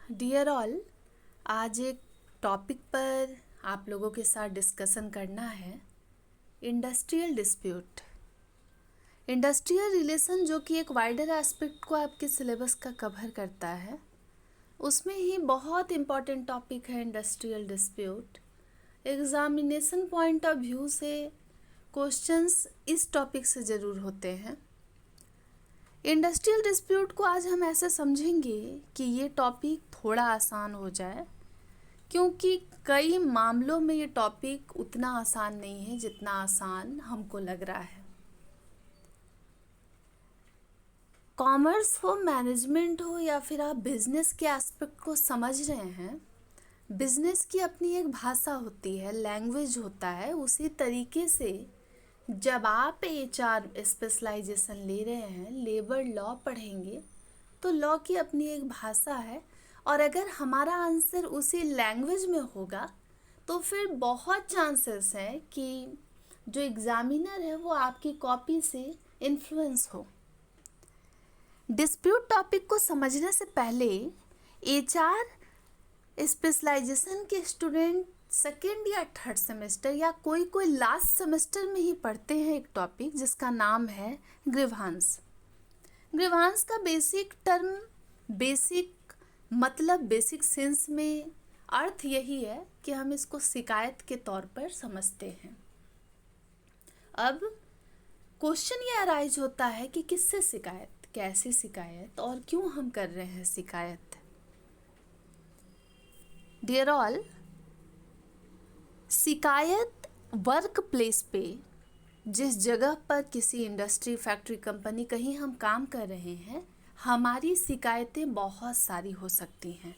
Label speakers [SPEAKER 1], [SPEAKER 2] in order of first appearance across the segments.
[SPEAKER 1] Dear all, आज एक topic पर आप लोगों के साथ डिस्कशन करना है। इंडस्ट्रियल डिस्प्यूट, इंडस्ट्रियल रिलेशन, जो कि एक वाइडर एस्पेक्ट को आपके सिलेबस का कवर करता है। उसमें ही बहुत इम्पॉर्टेंट टॉपिक है industrial dispute. Examination point of view से क्वेश्चंस इस टॉपिक से ज़रूर होते हैं। इंडस्ट्रियल डिस्प्यूट को आज हम ऐसे समझेंगे कि ये टॉपिक थोड़ा आसान हो जाए, क्योंकि कई मामलों में ये टॉपिक उतना आसान नहीं है जितना आसान हमको लग रहा है। कॉमर्स हो, मैनेजमेंट हो, या फिर आप बिजनेस के एस्पेक्ट को समझ रहे हैं, बिजनेस की अपनी एक भाषा होती है, लैंग्वेज होता है। उसी तरीके से जब आप एचआर स्पेशलाइजेशन ले रहे हैं, लेबर लॉ पढ़ेंगे, तो लॉ की अपनी एक भाषा है। और अगर हमारा आंसर उसी लैंग्वेज में होगा तो फिर बहुत चांसेस हैं कि जो एग्जामिनर है वो आपकी कॉपी से इन्फ्लुएंस हो। डिस्प्यूट टॉपिक को समझने से पहले एचआर स्पेशलाइजेशन के स्टूडेंट सेकेंड या थर्ड सेमेस्टर या कोई लास्ट सेमेस्टर में ही पढ़ते हैं एक टॉपिक जिसका नाम है ग्रीवांस। ग्रीवांस का बेसिक टर्म, बेसिक मतलब, बेसिक सेंस में अर्थ यही है कि हम इसको शिकायत के तौर पर समझते हैं। अब क्वेश्चन ये अराइज होता है कि किससे शिकायत, कैसी शिकायत, और क्यों हम कर रहे हैं शिकायत। डियर ऑल, शिकायत वर्क प्लेस पे, जिस जगह पर किसी इंडस्ट्री, फैक्ट्री, कंपनी कहीं हम काम कर रहे हैं, हमारी शिकायतें बहुत सारी हो सकती हैं।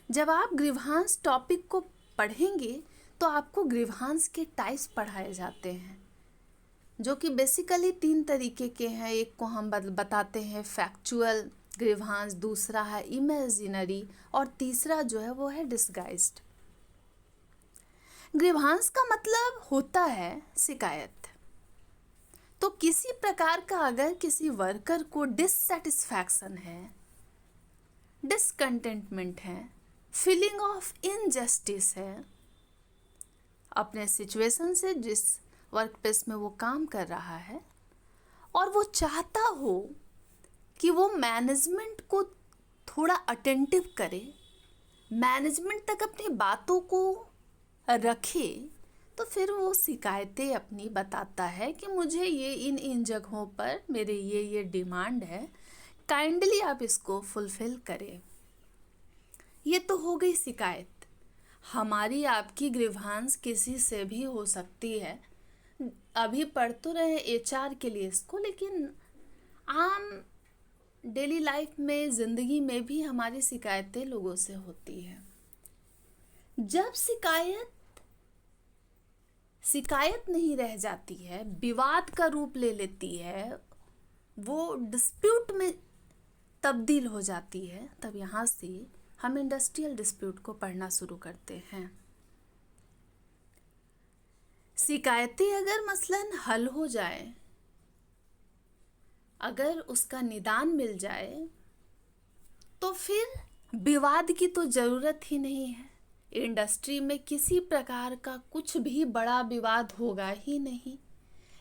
[SPEAKER 1] जब आप ग्रीवांस टॉपिक को पढ़ेंगे तो आपको ग्रीवांस के टाइप्स पढ़ाए जाते हैं, जो कि बेसिकली 3 तरीके के हैं। एक को हम बताते हैं फैक्चुअल ग्रीवांस, दूसरा है इमेजिनरी, और तीसरा जो है वो है डिस्गाइज्ड। ग्रीवांस का मतलब होता है शिकायत। तो किसी प्रकार का अगर किसी वर्कर को डिससेटिस्फैक्शन है, डिसकंटेंटमेंट है, फीलिंग ऑफ इनजस्टिस है अपने सिचुएशन से, जिस वर्क प्लेस में वो काम कर रहा है, और वो चाहता हो कि वो मैनेजमेंट को थोड़ा अटेंटिव करे, मैनेजमेंट तक अपनी बातों को रखे, तो फिर वो शिकायतें अपनी बताता है कि मुझे ये इन जगहों पर मेरे ये डिमांड है, काइंडली आप इसको फुलफिल करें। ये तो हो गई शिकायत। हमारी आपकी ग्रीवांस किसी से भी हो सकती है। अभी पढ़ तो रहे एचआर के लिए इसको, लेकिन आम डेली लाइफ में, ज़िंदगी में भी हमारी शिकायतें लोगों से होती है। जब शिकायत नहीं रह जाती है, विवाद का रूप ले लेती है, वो डिस्प्यूट में तब्दील हो जाती है, तब यहाँ से हम इंडस्ट्रियल डिस्प्यूट को पढ़ना शुरू करते हैं। शिकायतें अगर मसलन हल हो जाए, अगर उसका निदान मिल जाए, तो फिर विवाद की तो ज़रूरत ही नहीं है। इंडस्ट्री में किसी प्रकार का कुछ भी बड़ा विवाद होगा ही नहीं।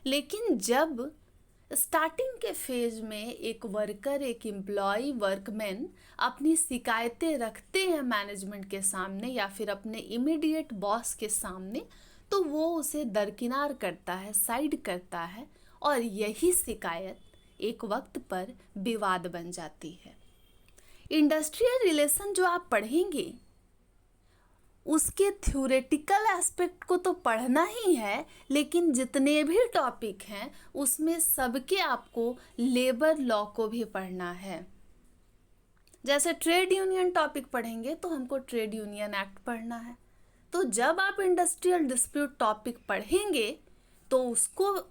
[SPEAKER 1] लेकिन जब स्टार्टिंग के फेज में एक वर्कर, एक एम्प्लॉय, वर्कमैन अपनी शिकायतें रखते हैं मैनेजमेंट के सामने या फिर अपने इमीडिएट बॉस के सामने, तो वो उसे दरकिनार करता है, साइड करता है, और यही शिकायत एक वक्त पर विवाद बन जाती है। इंडस्ट्रियल रिलेशन जो आप पढ़ेंगे, उसके थ्योरेटिकल एस्पेक्ट को तो पढ़ना ही है, लेकिन जितने भी टॉपिक हैं उसमें सबके आपको लेबर लॉ को भी पढ़ना है। जैसे ट्रेड यूनियन टॉपिक पढ़ेंगे तो हमको ट्रेड यूनियन एक्ट पढ़ना है। तो जब आप इंडस्ट्रियल डिस्प्यूट टॉपिक पढ़ेंगे तो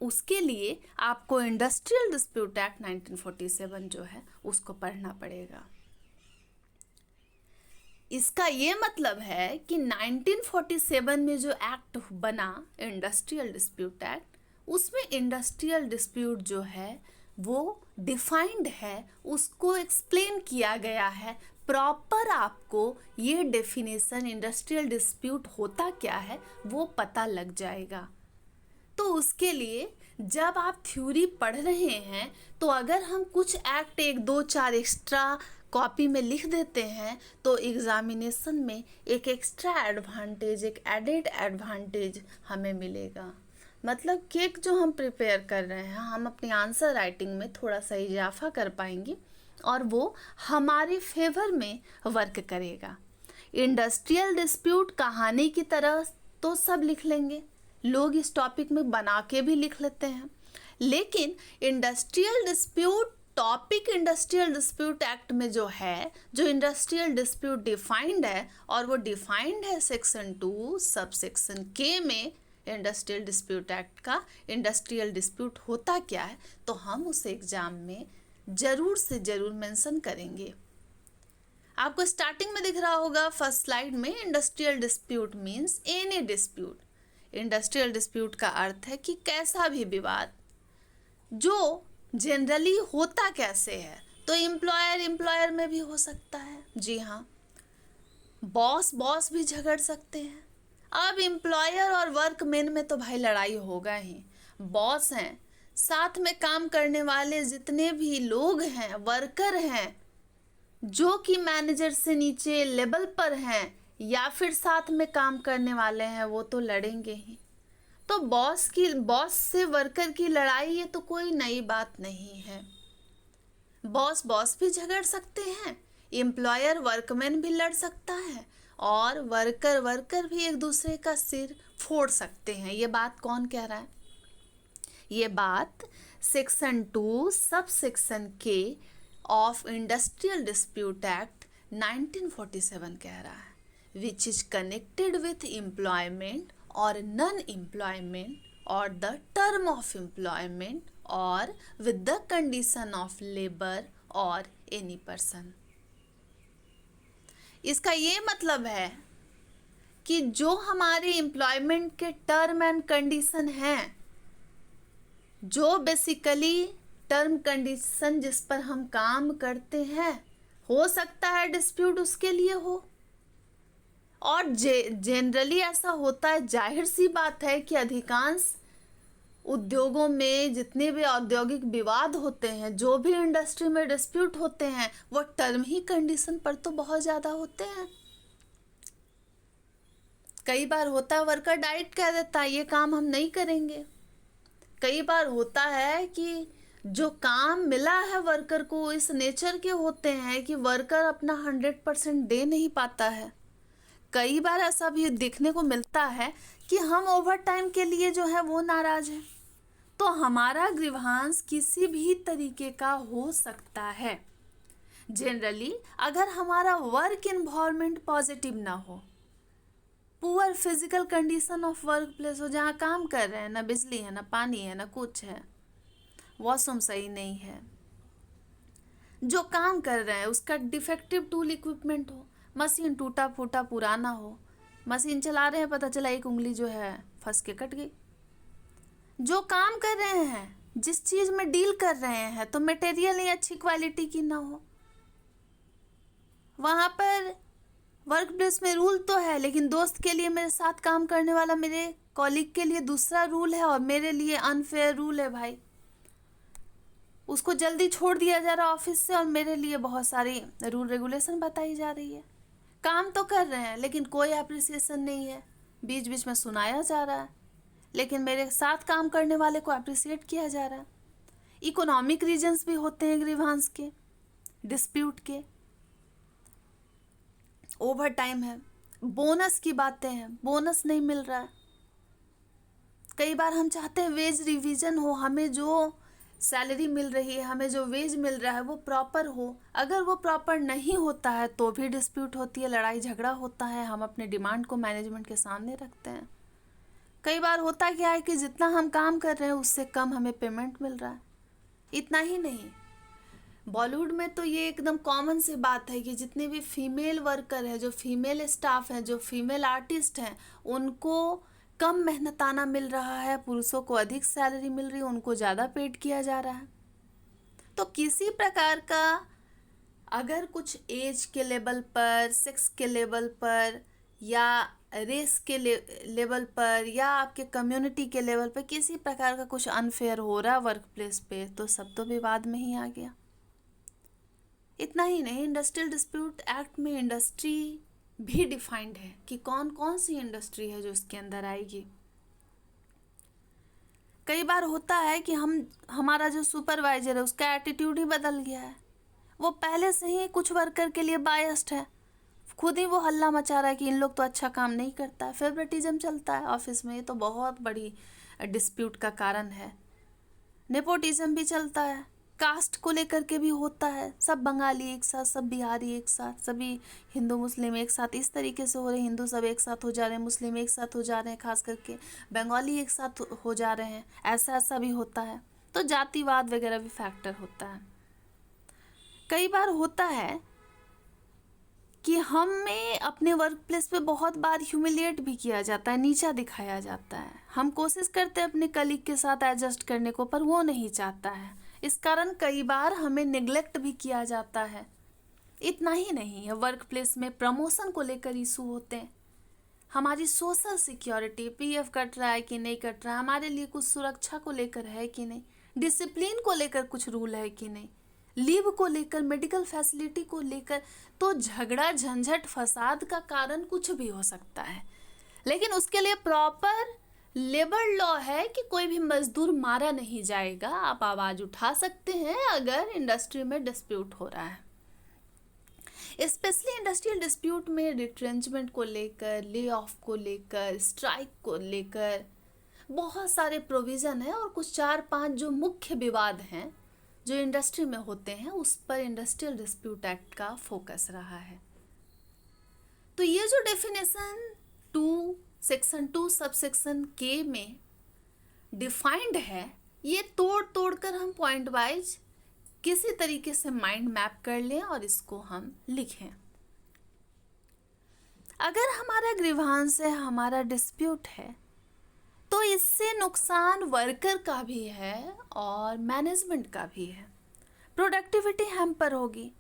[SPEAKER 1] उसके लिए आपको इंडस्ट्रियल डिस्प्यूट एक्ट 1947 जो है उसको पढ़ना पड़ेगा। इसका ये मतलब है कि 1947 में जो एक्ट बना, इंडस्ट्रियल डिस्प्यूट एक्ट, उसमें इंडस्ट्रियल डिस्प्यूट जो है वो डिफाइंड है, उसको एक्सप्लेन किया गया है प्रॉपर आपको ये डेफिनेशन इंडस्ट्रियल डिस्प्यूट होता क्या है वो पता लग जाएगा। तो उसके लिए जब आप थ्योरी पढ़ रहे हैं तो अगर हम कुछ एक्ट 1 2 4 एक्स्ट्रा कॉपी में लिख देते हैं तो एग्जामिनेशन में एक एक्स्ट्रा एडवांटेज, एक एडेड एडवांटेज हमें मिलेगा। मतलब केक जो हम प्रिपेयर कर रहे हैं, हम अपनी आंसर राइटिंग में थोड़ा सा इजाफा कर पाएंगे और वो हमारे फेवर में वर्क करेगा। इंडस्ट्रियल डिस्प्यूट कहानी की तरह तो सब लिख लेंगे, लोग इस टॉपिक में बना के भी लिख लेते हैं, लेकिन industrial dispute topic industrial dispute act में जो है, जो इंडस्ट्रियल डिस्प्यूट डिफाइंड है, और वो डिफाइंड है सेक्शन 2 सब सेक्शन के में इंडस्ट्रियल डिस्प्यूट एक्ट का। इंडस्ट्रियल डिस्प्यूट होता क्या है तो हम उसे एग्जाम में जरूर से जरूर मेंशन करेंगे। आपको स्टार्टिंग में दिख रहा होगा फर्स्ट स्लाइड में, industrial dispute means any dispute. Industrial dispute का अर्थ है कि कैसा भी विवाद जो जनरली होता कैसे है, तो एम्प्लॉयर में भी हो सकता है। जी हाँ, बॉस भी झगड़ सकते हैं। अब एम्प्लॉयर और वर्कमैन में तो भाई लड़ाई होगा ही। बॉस हैं, साथ में काम करने वाले जितने भी लोग हैं, वर्कर हैं, जो कि मैनेजर से नीचे लेवल पर हैं या फिर साथ में काम करने वाले हैं, वो तो लड़ेंगे ही। तो बॉस से वर्कर की लड़ाई ये तो कोई नई बात नहीं है। बॉस भी झगड़ सकते हैं, एम्प्लॉयर वर्कमैन भी लड़ सकता है, और वर्कर भी एक दूसरे का सिर फोड़ सकते हैं। ये बात कौन कह रहा है? ये बात सेक्शन 2 सब सेक्शन के ऑफ इंडस्ट्रियल डिस्प्यूट एक्ट 1947 कह रहा है, which is connected with employment और नॉन एम्प्लॉयमेंट और द टर्म ऑफ एम्प्लॉयमेंट और with the condition of labour और एनी पर्सन। इसका ये मतलब है कि जो हमारे एम्प्लॉयमेंट के टर्म एंड कंडीशन हैं, जो बेसिकली टर्म कंडीशन जिस पर हम काम करते हैं, हो सकता है डिस्प्यूट उसके लिए हो। और जनरली ऐसा होता है, जाहिर सी बात है कि अधिकांश उद्योगों में जितने भी औद्योगिक विवाद होते हैं, जो भी इंडस्ट्री में डिस्प्यूट होते हैं, वो टर्म ही कंडीशन पर तो बहुत ज़्यादा होते हैं। कई बार होता है वर्कर डायरेक्ट कह देता है ये काम हम नहीं करेंगे। कई बार होता है कि जो काम मिला है वर्कर को इस नेचर के होते हैं कि वर्कर अपना 100% दे नहीं पाता है। कई बार ऐसा भी देखने को मिलता है कि हम ओवर टाइम के लिए जो है वो नाराज हैं। तो हमारा ग्रीवांस किसी भी तरीके का हो सकता है। जनरली अगर हमारा वर्क इन्वायरमेंट पॉजिटिव ना हो, poor physical condition of work place हो, जहाँ काम कर रहे हैं ना बिजली है ना पानी है ना कुछ है, वॉशरूम सही नहीं है, जो काम कर रहे हैं उसका डिफेक्टिव टूल इक्विपमेंट हो, मशीन टूटा फूटा पुराना हो, मशीन चला रहे हैं पता चला एक उंगली जो है फंस के कट गई। जो काम कर रहे हैं, जिस चीज़ में डील कर रहे हैं, तो मटेरियल ही अच्छी क्वालिटी की ना हो, वहाँ पर वर्क प्लेस में रूल तो है, लेकिन दोस्त के लिए, मेरे साथ काम करने वाला मेरे कॉलीग के लिए दूसरा रूल है और मेरे लिए अनफेयर रूल है भाई। उसको जल्दी छोड़ दिया जा रहा ऑफिस से और मेरे लिए बहुत सारी रूल रेगुलेशन बताई जा रही है। काम तो कर रहे हैं लेकिन कोई अप्रिसिएशन नहीं है, बीच बीच में सुनाया जा रहा है, लेकिन मेरे साथ काम करने वाले को अप्रिसिएट किया जा रहा है। इकोनॉमिक रीजंस भी होते हैं ग्रीवांस के, डिस्प्यूट के। ओवर टाइम है, बोनस की बातें हैं, बोनस नहीं मिल रहा है। कई बार हम चाहते हैं वेज रिवीजन हो, हमें जो सैलरी मिल रही है, हमें जो वेज मिल रहा है वो प्रॉपर हो। अगर वो प्रॉपर नहीं होता है तो भी डिस्प्यूट होती है, लड़ाई झगड़ा होता है, हम अपने डिमांड को मैनेजमेंट के सामने रखते हैं। कई बार होता क्या है कि जितना हम काम कर रहे हैं उससे कम हमें पेमेंट मिल रहा है। इतना ही नहीं, बॉलीवुड में तो ये एकदम कॉमन सी बात है कि जितने भी फीमेल वर्कर हैं, जो फीमेल स्टाफ हैं, जो फीमेल आर्टिस्ट हैं, उनको कम मेहनताना मिल रहा है, पुरुषों को अधिक सैलरी मिल रही है, उनको ज़्यादा पेड किया जा रहा है। तो किसी प्रकार का अगर कुछ एज के लेवल पर, सेक्स के लेवल पर, या रेस के लेवल पर, या आपके कम्युनिटी के लेवल पर किसी प्रकार का कुछ अनफेयर हो रहा वर्क प्लेस पे, तो सब तो विवाद में ही आ गया। इतना ही नहीं, इंडस्ट्रियल डिस्प्यूट एक्ट में इंडस्ट्री भी डिफाइंड है कि कौन कौन सी इंडस्ट्री है जो इसके अंदर आएगी। कई बार होता है कि हमारा जो सुपरवाइजर है उसका एटीट्यूड ही बदल गया है, वो पहले से ही कुछ वर्कर के लिए बायस्ड है, खुद ही वो हल्ला मचा रहा है कि इन लोग तो अच्छा काम नहीं करता है, फेवरेटिज्म चलता है ऑफिस में। ये तो बहुत बड़ी डिस्प्यूट का कारण है। नेपोटिज्म भी चलता है, कास्ट को लेकर के भी होता है, सब बंगाली एक साथ, सब बिहारी एक साथ, सभी हिंदू मुस्लिम एक साथ, इस तरीके से हो रहे, हिंदू सब एक साथ हो जा रहे हैं, मुस्लिम एक साथ हो जा रहे हैं, खास करके बंगाली एक साथ हो जा रहे हैं, ऐसा भी होता है। तो जातिवाद वगैरह भी फैक्टर होता है। कई बार होता है कि हमें अपने वर्क प्लेस पे बहुत बार ह्यूमिलिएट भी किया जाता है, नीचा दिखाया जाता है। हम कोशिश करते हैं अपने कलीग के साथ एडजस्ट करने को, पर वो नहीं चाहता है। इस कारण कई बार हमें निगलेक्ट भी किया जाता है। इतना ही नहीं है, वर्क प्लेस में प्रमोशन को लेकर इशू होते हैं, हमारी सोशल सिक्योरिटी, पीएफ कट रहा है कि नहीं कट रहा है, हमारे लिए कुछ सुरक्षा को लेकर है कि नहीं, डिसिप्लिन को लेकर कुछ रूल है कि नहीं, लीव को लेकर, मेडिकल फैसिलिटी को लेकर। तो झगड़ा, झंझट, फसाद का कारण कुछ भी हो सकता है, लेकिन उसके लिए प्रॉपर लेबर लॉ है कि कोई भी मजदूर मारा नहीं जाएगा। आप आवाज़ उठा सकते हैं अगर इंडस्ट्री में डिस्प्यूट हो रहा है। स्पेशली इंडस्ट्रियल डिस्प्यूट में रिट्रेंचमेंट को लेकर, ले ऑफ को लेकर, स्ट्राइक को लेकर बहुत सारे प्रोविज़न है, और कुछ 4-5 जो मुख्य विवाद हैं जो इंडस्ट्री में होते हैं, उस पर इंडस्ट्रियल डिस्प्यूट एक्ट का फोकस रहा है। तो ये जो डेफिनेशन सेक्शन 2 सबसेक्शन के में डिफाइंड है, ये तोड़ कर हम पॉइंट वाइज किसी तरीके से माइंड मैप कर लें और इसको हम लिखें। अगर हमारा ग्रीवांस है, हमारा डिस्प्यूट है, तो इससे नुकसान वर्कर का भी है और मैनेजमेंट का भी है। प्रोडक्टिविटी हैम्पर होगी।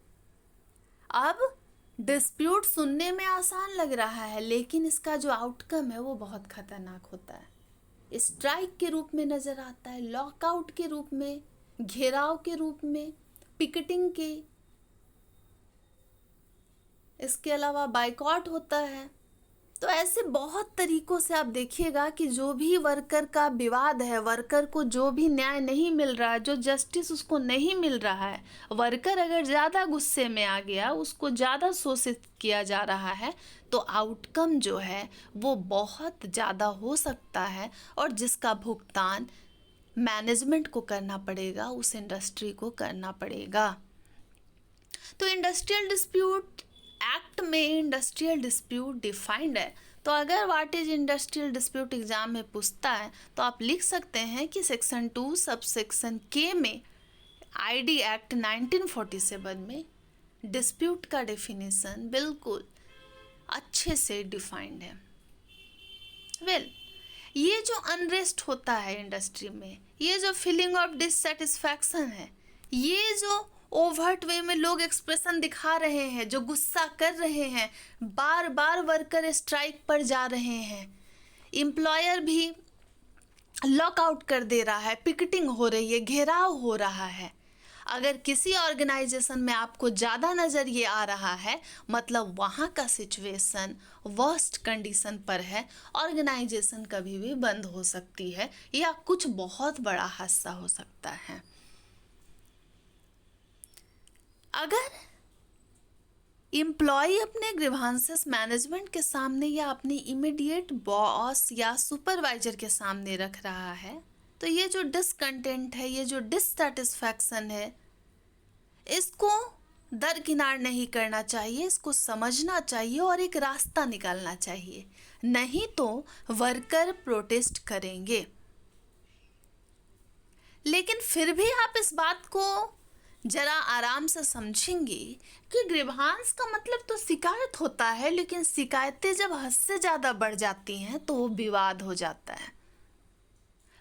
[SPEAKER 1] अब डिस्प्यूट सुनने में आसान लग रहा है, लेकिन इसका जो आउटकम है वो बहुत खतरनाक होता है। स्ट्राइक के रूप में नज़र आता है, लॉकआउट के रूप में, घेराव के रूप में, पिकेटिंग के, इसके अलावा बाइकॉट होता है। तो ऐसे बहुत तरीकों से आप देखिएगा कि जो भी वर्कर का विवाद है, वर्कर को जो भी न्याय नहीं मिल रहा है, जो जस्टिस उसको नहीं मिल रहा है, वर्कर अगर ज़्यादा गुस्से में आ गया, उसको ज़्यादा शोषित किया जा रहा है, तो आउटकम जो है वो बहुत ज़्यादा हो सकता है, और जिसका भुगतान मैनेजमेंट को करना पड़ेगा, उस इंडस्ट्री को करना पड़ेगा। तो इंडस्ट्रियल डिस्प्यूट एक्ट में इंडस्ट्रियल डिस्प्यूट डिफाइंड है। तो अगर what is industrial dispute exam में पूछता है, तो आप लिख सकते हैं कि सेक्शन 2 सबसेक्शन के में आईडी एक्ट 1947 में डिस्प्यूट का डेफिनेशन बिल्कुल अच्छे से डिफाइंड है। ये जो अनरेस्ट होता है इंडस्ट्री में, ये जो फीलिंग ऑफ डिससेटिस्फैक्शन है, ये जो ओवर्ट वे में लोग एक्सप्रेशन दिखा रहे हैं, जो गुस्सा कर रहे हैं, बार बार वर्कर स्ट्राइक पर जा रहे हैं, एम्प्लॉयर भी लॉकआउट कर दे रहा है, पिकेटिंग हो रही है, घेराव हो रहा है। अगर किसी ऑर्गेनाइजेशन में आपको ज़्यादा नज़र ये आ रहा है, मतलब वहाँ का सिचुएशन वर्स्ट कंडीशन पर है, ऑर्गेनाइजेशन कभी भी बंद हो सकती है या कुछ बहुत बड़ा हादसा हो सकता है। अगर एम्प्लॉय अपने ग्रीवांसेस मैनेजमेंट के सामने या अपने इमीडिएट बॉस या सुपरवाइजर के सामने रख रहा है, तो ये जो डिसकंटेंट है, ये जो डिससेटिस्फैक्शन है, इसको दरकिनार नहीं करना चाहिए, इसको समझना चाहिए और एक रास्ता निकालना चाहिए, नहीं तो वर्कर प्रोटेस्ट करेंगे। लेकिन फिर भी आप इस बात को जरा आराम से समझेंगे कि ग्रीवांस का मतलब तो शिकायत होता है, लेकिन शिकायतें जब हद से ज़्यादा बढ़ जाती हैं तो वो विवाद हो जाता है।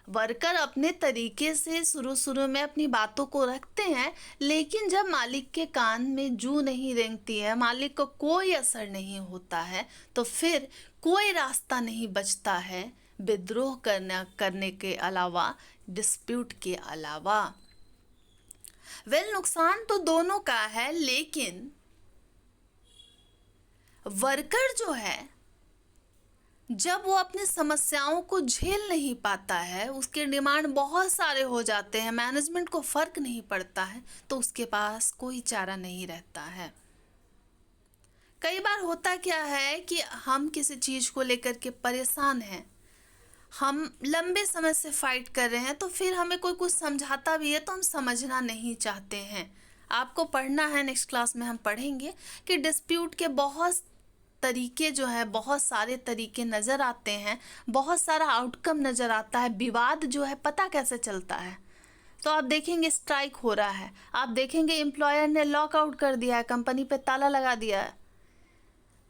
[SPEAKER 1] वर्कर अपने तरीके से शुरू शुरू में अपनी बातों को रखते हैं, लेकिन जब मालिक के कान में जू नहीं रेंगती है, मालिक को कोई असर नहीं होता है, तो फिर कोई रास्ता नहीं बचता है विद्रोह करने के अलावा, डिस्प्यूट के अलावा। नुकसान तो दोनों का है, लेकिन वर्कर जो है, जब वो अपनी समस्याओं को झेल नहीं पाता है, उसके डिमांड बहुत सारे हो जाते हैं, मैनेजमेंट को फर्क नहीं पड़ता है, तो उसके पास कोई चारा नहीं रहता है। कई बार होता क्या है कि हम किसी चीज़ को लेकर के परेशान हैं, हम लंबे समय से फाइट कर रहे हैं, तो फिर हमें कोई कुछ समझाता भी है तो हम समझना नहीं चाहते हैं। आपको पढ़ना है, नेक्स्ट क्लास में हम पढ़ेंगे कि डिस्प्यूट के बहुत तरीके जो है, बहुत सारे तरीके नज़र आते हैं, बहुत सारा आउटकम नज़र आता है। विवाद जो है पता कैसे चलता है, तो आप देखेंगे स्ट्राइक हो रहा है, आप देखेंगे एम्प्लॉयर ने लॉकआउट कर दिया है, कंपनी पे ताला लगा दिया है,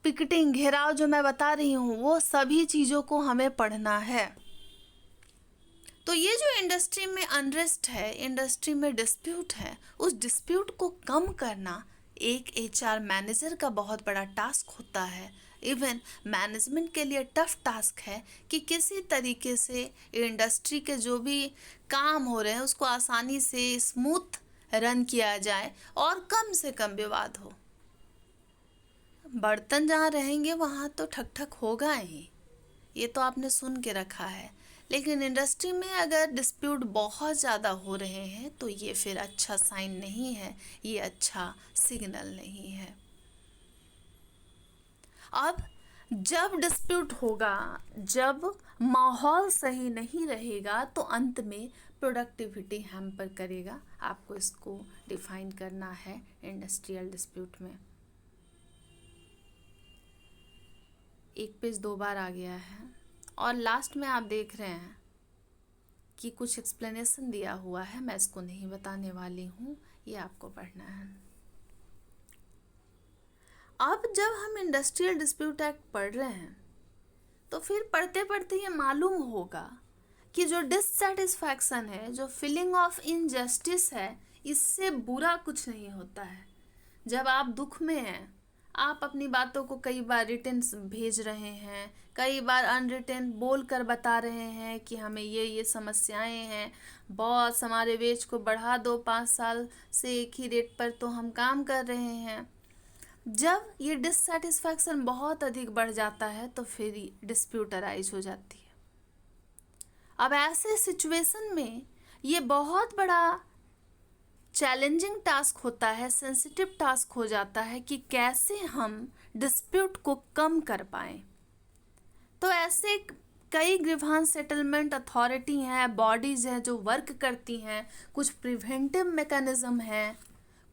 [SPEAKER 1] पिकेटिंग, घेराव जो मैं बता रही हूँ, वो सभी चीज़ों को हमें पढ़ना है। तो ये जो इंडस्ट्री में अनरेस्ट है, इंडस्ट्री में डिस्प्यूट है, उस डिस्प्यूट को कम करना एक एचआर मैनेजर का बहुत बड़ा टास्क होता है। इवन मैनेजमेंट के लिए टफ टास्क है कि किसी तरीके से इंडस्ट्री के जो भी काम हो रहे हैं उसको आसानी से स्मूथ रन किया जाए और कम से कम विवाद हो। बर्तन जहाँ रहेंगे वहाँ तो ठक ठक होगा ही, ये तो आपने सुन के रखा है। लेकिन इंडस्ट्री में अगर डिस्प्यूट बहुत ज़्यादा हो रहे हैं तो ये फिर अच्छा साइन नहीं है, ये अच्छा सिग्नल नहीं है। अब जब डिस्प्यूट होगा, जब माहौल सही नहीं रहेगा, तो अंत में प्रोडक्टिविटी हैम्पर करेगा। आपको इसको डिफाइन करना है इंडस्ट्रियल डिस्प्यूट में। एक पेज 2 बार आ गया है और लास्ट में आप देख रहे हैं कि कुछ एक्सप्लेनेशन दिया हुआ है, मैं इसको नहीं बताने वाली हूँ, ये आपको पढ़ना है। अब जब हम इंडस्ट्रियल डिस्प्यूट एक्ट पढ़ रहे हैं तो फिर पढ़ते पढ़ते ये मालूम होगा कि जो डिससेटिस्फैक्शन है, जो फीलिंग ऑफ इनजस्टिस है, इससे बुरा कुछ नहीं होता है। जब आप दुख में हैं, आप अपनी बातों को कई बार रिटन भेज रहे हैं, कई बार अनरिटन बोल कर बता रहे हैं कि हमें ये समस्याएं हैं, बॉस हमारे वेज को बढ़ा दो, 5 साल से एक ही रेट पर तो हम काम कर रहे हैं। जब ये डिससेटिस्फैक्शन बहुत अधिक बढ़ जाता है तो फिर डिस्प्यूट अराइज हो जाती है। अब ऐसे सिचुएशन में ये बहुत बड़ा चैलेंजिंग टास्क होता है, सेंसिटिव टास्क हो जाता है कि कैसे हम डिस्प्यूट को कम कर पाएं। तो ऐसे कई ग्रीवांस सेटलमेंट अथॉरिटी हैं, बॉडीज़ हैं जो वर्क करती हैं, कुछ प्रिवेंटिव मैकेनिज्म हैं,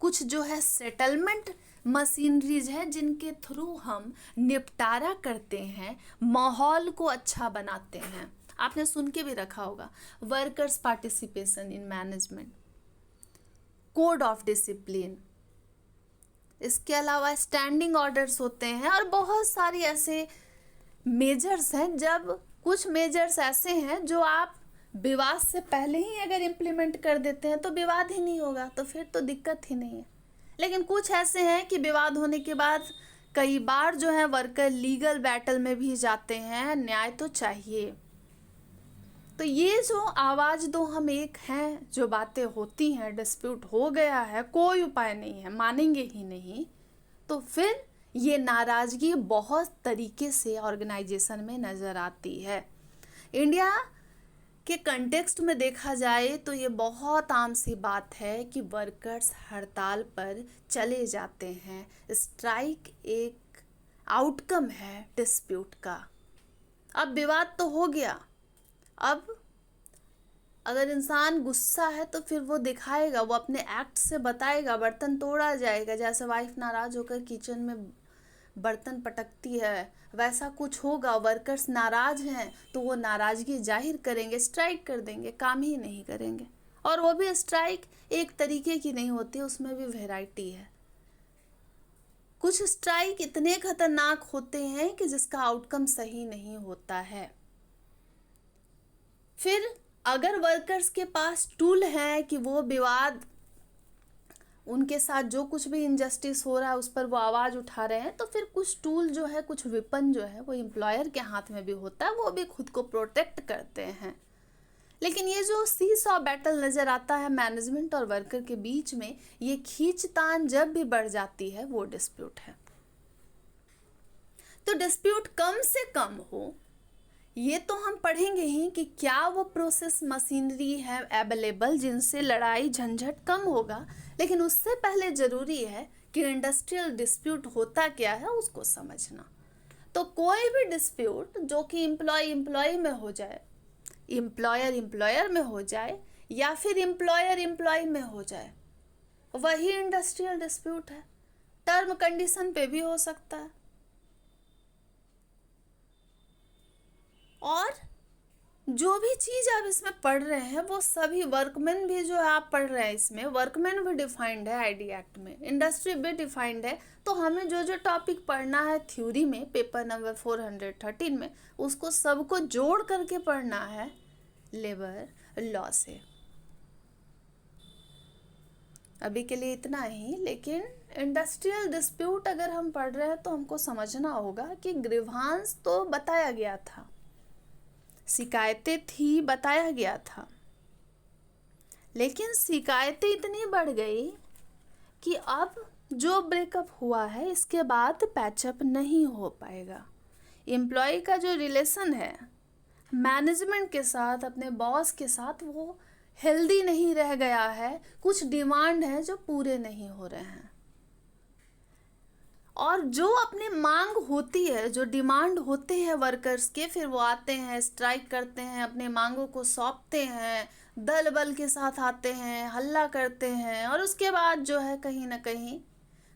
[SPEAKER 1] कुछ जो है सेटलमेंट मशीनरीज है जिनके थ्रू हम निपटारा करते हैं, माहौल को अच्छा बनाते हैं। आपने सुन के भी रखा होगा workers participation in management, code of discipline, इसके अलावा स्टैंडिंग ऑर्डर्स होते हैं और बहुत सारी ऐसे मेजर्स हैं। जब कुछ मेजर्स ऐसे हैं जो आप विवाद से पहले ही अगर इम्प्लीमेंट कर देते हैं तो विवाद ही नहीं होगा, तो फिर तो दिक्कत ही नहीं है। लेकिन कुछ ऐसे हैं कि विवाद होने के बाद कई बार जो है वर्कर लीगल बैटल में भी जाते हैं, न्याय तो चाहिए। तो ये जो आवाज़ दो हम एक हैं, जो बातें होती हैं, डिस्प्यूट हो गया है, कोई उपाय नहीं है, मानेंगे ही नहीं, तो फिर ये नाराज़गी बहुत तरीके से ऑर्गेनाइजेशन में नज़र आती है। इंडिया के कंटेक्स्ट में देखा जाए तो ये बहुत आम सी बात है कि वर्कर्स हड़ताल पर चले जाते हैं। स्ट्राइक एक आउटकम है डिस्प्यूट का। अब विवाद तो हो गया, अब अगर इंसान गुस्सा है तो फिर वो दिखाएगा, वो अपने एक्ट से बताएगा, बर्तन तोड़ा जाएगा। जैसे वाइफ नाराज़ होकर किचन में बर्तन पटकती है, वैसा कुछ होगा। वर्कर्स नाराज़ हैं तो वो नाराज़गी जाहिर करेंगे, स्ट्राइक कर देंगे, काम ही नहीं करेंगे। और वो भी स्ट्राइक एक तरीके की नहीं होती, उसमें भी वैरायटी है। कुछ स्ट्राइक इतने खतरनाक होते हैं कि जिसका आउटकम सही नहीं होता है। फिर अगर वर्कर्स के पास टूल है कि वो विवाद, उनके साथ जो कुछ भी इनजस्टिस हो रहा है उस पर वो आवाज़ उठा रहे हैं, तो फिर कुछ टूल जो है, कुछ वेपन जो है वो एम्प्लॉयर के हाथ में भी होता है, वो भी खुद को प्रोटेक्ट करते हैं। लेकिन ये जो सीसॉ बैटल नज़र आता है मैनेजमेंट और वर्कर के बीच में, ये खींचतान जब भी बढ़ जाती है वो डिस्प्यूट है। तो डिस्प्यूट कम से कम हो, ये तो हम पढ़ेंगे ही कि क्या वो प्रोसेस मशीनरी है अवेलेबल जिनसे लड़ाई झंझट कम होगा, लेकिन उससे पहले ज़रूरी है कि इंडस्ट्रियल डिस्प्यूट होता क्या है उसको समझना। तो कोई भी डिस्प्यूट जो कि एम्प्लॉय में हो जाए, एम्प्लॉयर में हो जाए, या फिर एम्प्लॉय में हो जाए, वही इंडस्ट्रियल डिस्प्यूट है। टर्म कंडीशन पे भी हो सकता है। और जो भी चीज़ आप इसमें पढ़ रहे हैं वो सभी, वर्कमैन भी जो आप पढ़ रहे हैं इसमें, वर्कमैन भी डिफाइंड है आईडी एक्ट में, इंडस्ट्री भी डिफाइंड है। तो हमें जो जो टॉपिक पढ़ना है थ्योरी में पेपर नंबर 413 में, उसको सबको जोड़ करके पढ़ना है लेबर लॉ से। अभी के लिए इतना ही, लेकिन इंडस्ट्रियल डिस्प्यूट अगर हम पढ़ रहे हैं तो हमको समझना होगा कि ग्रीवांस तो बताया गया था, शिकायतें थी बताया गया था, लेकिन शिकायतें इतनी बढ़ गई कि अब जो ब्रेकअप हुआ है इसके बाद पैचअप नहीं हो पाएगा। एम्प्लॉय का जो रिलेशन है मैनेजमेंट के साथ, अपने बॉस के साथ, वो हेल्दी नहीं रह गया है। कुछ डिमांड है जो पूरे नहीं हो रहे हैं, और जो अपनी मांग होती है, जो डिमांड होते हैं वर्कर्स के, फिर वो आते हैं, स्ट्राइक करते हैं, अपने मांगों को सौंपते हैं, दल बल के साथ आते हैं, हल्ला करते हैं, और उसके बाद जो है कहीं ना कहीं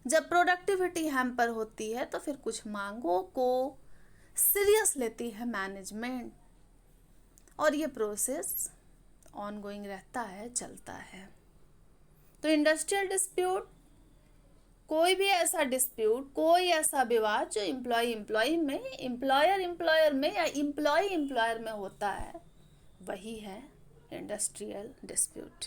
[SPEAKER 1] जब प्रोडक्टिविटी हैम्पर होती है तो फिर कुछ मांगों को सीरियस लेती है मैनेजमेंट, और ये प्रोसेस ऑनगोइंग रहता है, चलता है। तो इंडस्ट्रियल डिस्प्यूट, कोई भी ऐसा डिस्प्यूट, कोई ऐसा विवाद जो एम्प्लॉय में, एम्प्लॉयर में, या एम्प्लॉयर में होता है, वही है इंडस्ट्रियल डिस्प्यूट।